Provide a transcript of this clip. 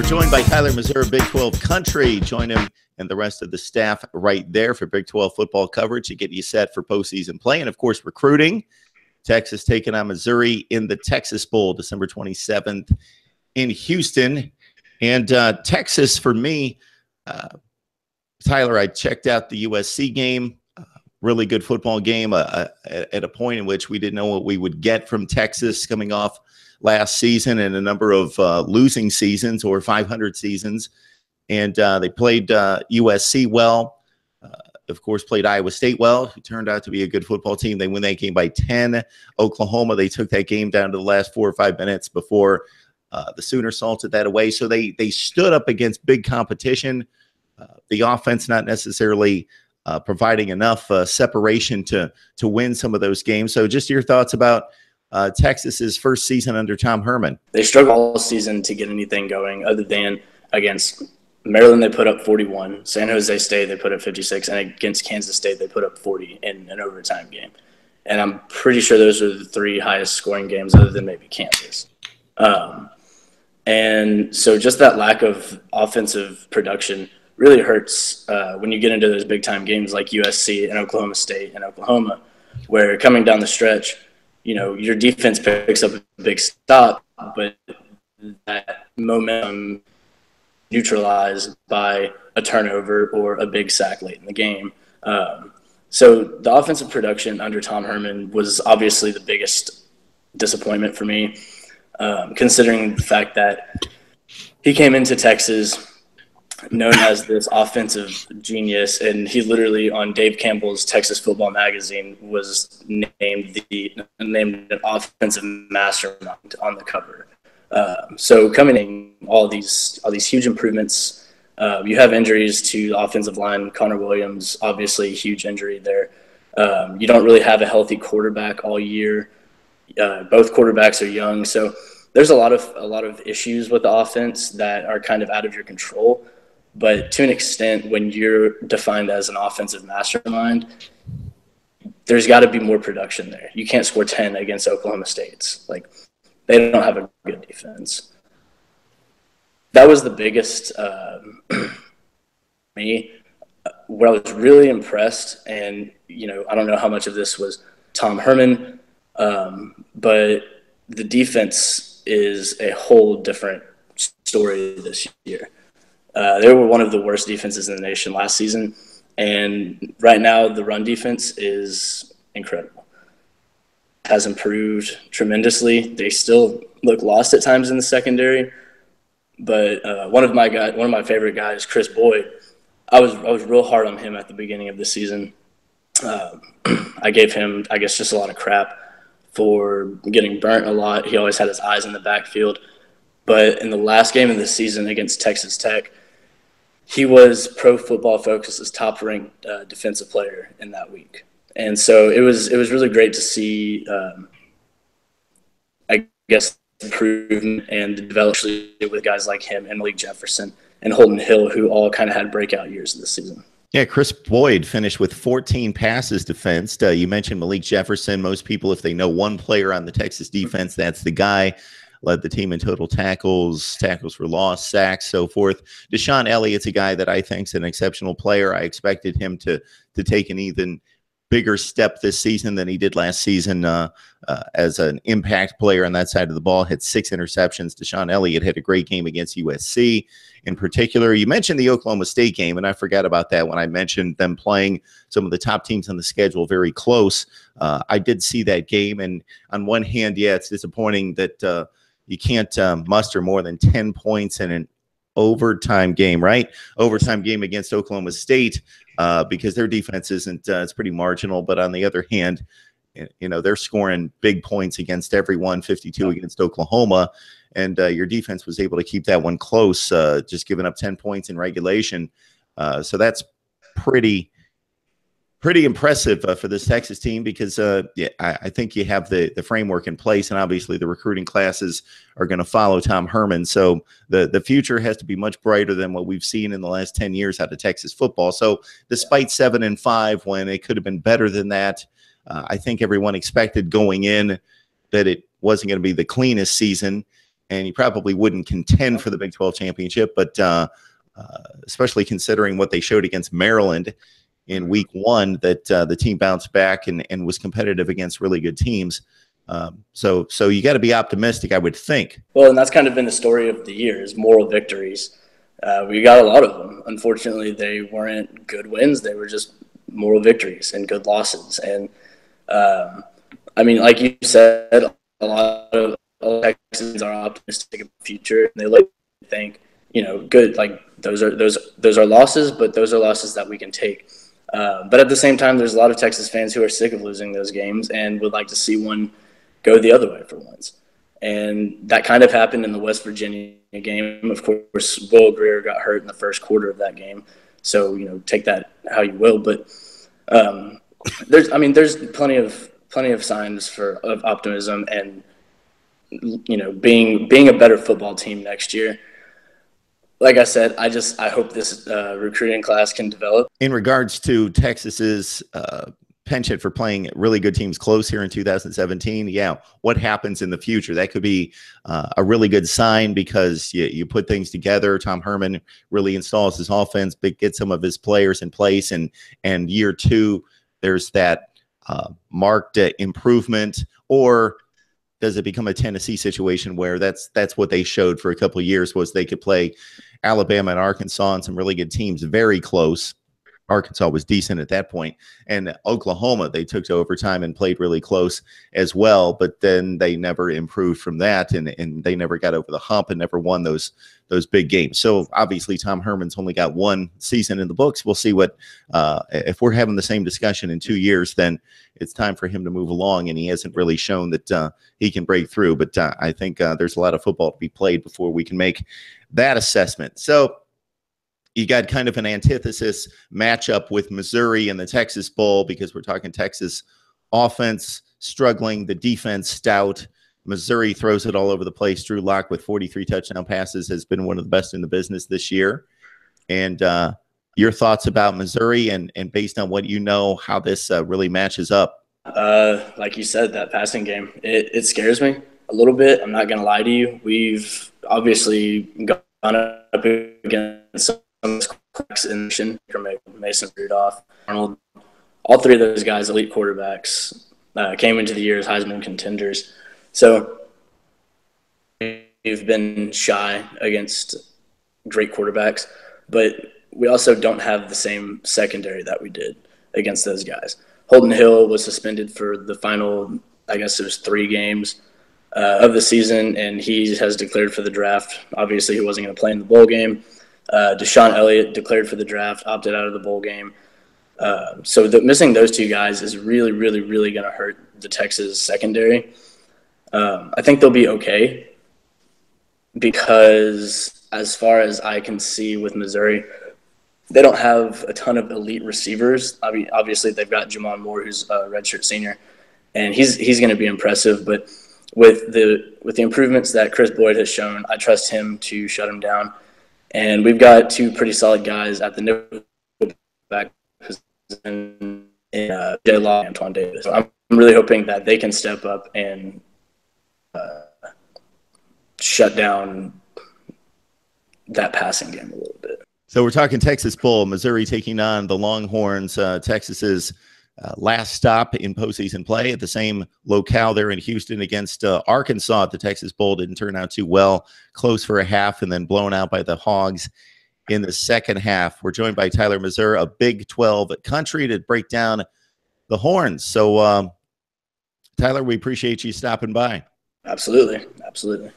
joined by Tyler Mazur, Big 12 Country. Join him and the rest of the staff right there for Big 12 football coverage to get you set for postseason play. And, of course, recruiting. Texas taking on Missouri in the Texas Bowl, December 27th in Houston. And Texas, for me, Tyler, I checked out the USC game. Really good football game at a point in which we didn't know what we would get from Texas coming off last season and a number of losing seasons or 500 seasons. And they played USC well, of course, played Iowa State well. It turned out to be a good football team. They win that game by 10. Oklahoma, they took that game down to the last 4 or 5 minutes before the Sooners salted that away. So they stood up against big competition. The offense not necessarily providing enough separation to win some of those games. So just your thoughts about Texas's first season under Tom Herman. They struggled all season to get anything going other than against Maryland. They put up 41. San Jose State, they put up 56. And against Kansas State, they put up 40 in an overtime game. And I'm pretty sure those are the 3 highest scoring games other than maybe Kansas. And so just that lack of offensive production really hurts when you get into those big-time games like USC and Oklahoma State and Oklahoma, where coming down the stretch, you know, your defense picks up a big stop, but that momentum neutralized by a turnover or a big sack late in the game. So the offensive production under Tom Herman was obviously the biggest disappointment for me, considering the fact that he came into Texas known as this offensive genius, and he literally on Dave Campbell's Texas Football Magazine was named an offensive mastermind on the cover. So coming in all these huge improvements, you have injuries to the offensive line. Connor Williams, obviously a huge injury there. You don't really have a healthy quarterback all year. Both quarterbacks are young, so there's a lot of issues with the offense that are kind of out of your control. But to an extent, when you're defined as an offensive mastermind, there's got to be more production there. You can't score 10 against Oklahoma State. Like, they don't have a good defense. That was the biggest me. Where I was really impressed, and, you know, I don't know how much of this was Tom Herman, but the defense is a whole different story this year. They were one of the worst defenses in the nation last season, and right now the run defense is incredible. Has improved tremendously. They still look lost at times in the secondary, but one of my favorite guys, Chris Boyd, I was real hard on him at the beginning of the season. I gave him, I guess, just a lot of crap for getting burnt a lot. He always had his eyes in the backfield, but in the last game of the season against Texas Tech, he was Pro Football Focus's top-ranked defensive player in that week. And so it was really great to see, I guess, improvement and development with guys like him and Malik Jefferson and Holton Hill, who all kind of had breakout years this season. Yeah, Chris Boyd finished with 14 passes defensed. You mentioned Malik Jefferson. Most people, if they know one player on the Texas defense, that's the guy. Led the team in total tackles for loss, sacks, so forth. Deshaun Elliott's a guy that I think is an exceptional player. I expected him to take an even bigger step this season than he did last season as an impact player on that side of the ball. Had 6 interceptions. Deshaun Elliott had a great game against USC in particular. You mentioned the Oklahoma State game, and I forgot about that when I mentioned them playing some of the top teams on the schedule very close. I did see that game, and on one hand, yeah, it's disappointing that you can't muster more than 10 points in an overtime game, right? Overtime game against Oklahoma State because their defense isn't it's pretty marginal. But on the other hand, you know, they're scoring big points against everyone, 52 against Oklahoma. And your defense was able to keep that one close, just giving up 10 points in regulation. So that's pretty impressive for this Texas team because I think you have the framework in place, and obviously the recruiting classes are going to follow Tom Herman. So the future has to be much brighter than what we've seen in the last 10 years out of Texas football. So despite 7-5, when it could have been better than that, I think everyone expected going in that it wasn't going to be the cleanest season. and you probably wouldn't contend for the Big 12 championship, but especially considering what they showed against Maryland in week 1, that the team bounced back and was competitive against really good teams. So you got to be optimistic, I would think. Well, and that's kind of been the story of the year, is moral victories. We got a lot of them. Unfortunately, they weren't good wins. They were just moral victories and good losses. And, I mean, like you said, a lot of Texans are optimistic about the future, and they like to think, you know, good, like those are losses, but those are losses that we can take. But at the same time, there's a lot of Texas fans who are sick of losing those games and would like to see one go the other way for once. And that kind of happened in the West Virginia game. Of course, Will Greer got hurt in the first quarter of that game. So, you know, take that how you will. But there's plenty of signs of optimism and, you know, being a better football team next year. Like I said, I hope this recruiting class can develop. In regards to Texas's penchant for playing really good teams close here in 2017, yeah, what happens in the future? That could be a really good sign, because you put things together. Tom Herman really installs his offense, but get some of his players in place, and year 2, there's that marked improvement. Or does it become a Tennessee situation where that's what they showed for a couple of years, was they could play Alabama and Arkansas and some really good teams very close. Arkansas was decent at that point, and Oklahoma, they took to overtime and played really close as well, but then they never improved from that, and they never got over the hump and never won those big games. So obviously Tom Herman's only got 1 season in the books. We'll see what if we're having the same discussion in 2 years, then it's time for him to move along, and he hasn't really shown that he can break through. But I think there's a lot of football to be played before we can make that assessment. So you got kind of an antithesis matchup with Missouri in the Texas Bowl, because we're talking Texas offense struggling, the defense stout. Missouri throws it all over the place. Drew Lock with 43 touchdown passes has been one of the best in the business this year. And your thoughts about Missouri, and based on what you know, how this really matches up? Like you said, that passing game, it scares me a little bit. I'm not going to lie to you. We've obviously gone up against some cracks in Mason Rudolph, Arnold. All 3 of those guys, elite quarterbacks, came into the year as Heisman contenders. So we've been shy against great quarterbacks, but we also don't have the same secondary that we did against those guys. Holton Hill was suspended for the final, I guess it was 3 games of the season, and he has declared for the draft. Obviously, he wasn't going to play in the bowl game. Deshaun Elliott declared for the draft, opted out of the bowl game. So missing those 2 guys is really, really, really going to hurt the Texas secondary. I think they'll be okay, because as far as I can see with Missouri, they don't have a ton of elite receivers. I mean, obviously they've got Jamon Moore, who's a redshirt senior, and he's going to be impressive. But with the improvements that Chris Boyd has shown, I trust him to shut him down. And we've got 2 pretty solid guys at the nickelback position in Jay Law and Antoine Davis. So I'm really hoping that they can step up and shut down that passing game a little bit. So we're talking Texas Bowl, Missouri taking on the Longhorns, Texas's last stop in postseason play at the same locale there in Houston against Arkansas at the Texas Bowl. Didn't turn out too well, close for a half and then blown out by the Hogs in the second half. We're joined by Tyler Mazur, a Big 12 country, to break down the Horns. So, Tyler, we appreciate you stopping by. Absolutely. Absolutely.